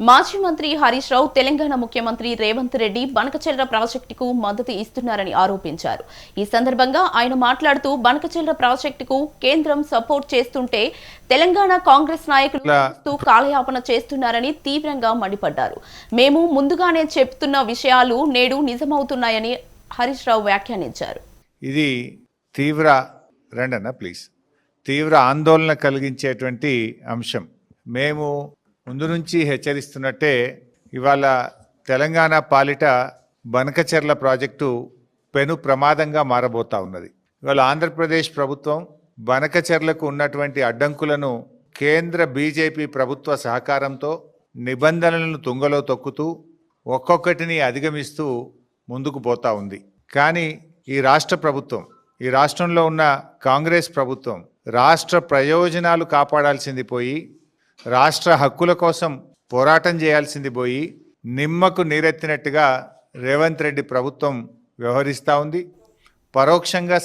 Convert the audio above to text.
మాజీ మంత్రి హరీష్ రావు తెలంగాణ ముఖ్యమంత్రి రేవంత్ రెడ్డి బనకచెర్ల ప్రాజెక్టుకు మద్దతు ఇస్తున్నారని ఆరోపించారు. ఈ సందర్భంగా ఆయన మాట్లాడుతూ బనకచెర్ల ప్రాజెక్టుకు కేంద్రం సపోర్ట్ చేస్తుంటే తెలంగాణ కాంగ్రెస్ నాయకులు కాలయాపన చేస్తున్నారని తీవ్రంగా మండిపడ్డారు. మేము ముందుగానే చెప్తున్న విషయాలు నేడు నిజమవుతున్నాయని హరీష్ రావు వ్యాఖ్యానించారు. ఇది తీవ్ర ఆందోళన కలిగించేటువంటి అంశం. మేము ముందు నుంచి హెచ్చరిస్తున్నట్టే ఇవాళ తెలంగాణ పాలిట బనకచెర్ల ప్రాజెక్టు పెను ప్రమాదంగా మారబోతా ఉన్నది. ఇవాళ ఆంధ్రప్రదేశ్ ప్రభుత్వం బనకచెర్లకు ఉన్నటువంటి అడ్డంకులను కేంద్ర బీజేపీ ప్రభుత్వ సహకారంతో నిబంధనలను తుంగలో తొక్కుతూ ఒక్కొక్కటిని అధిగమిస్తూ ముందుకు పోతా ఉంది. కానీ ఈ రాష్ట్ర ప్రభుత్వం, ఈ రాష్ట్రంలో ఉన్న కాంగ్రెస్ ప్రభుత్వం రాష్ట్ర ప్రయోజనాలు కాపాడాల్సింది పోయి, రాష్ట్ర హక్కుల కోసం పోరాటం చేయాల్సింది పోయి, నిమ్మకు నీరెత్తినట్టుగా రేవంత్ రెడ్డి ప్రభుత్వం వ్యవహరిస్తూ ఉంది. పరోక్షంగా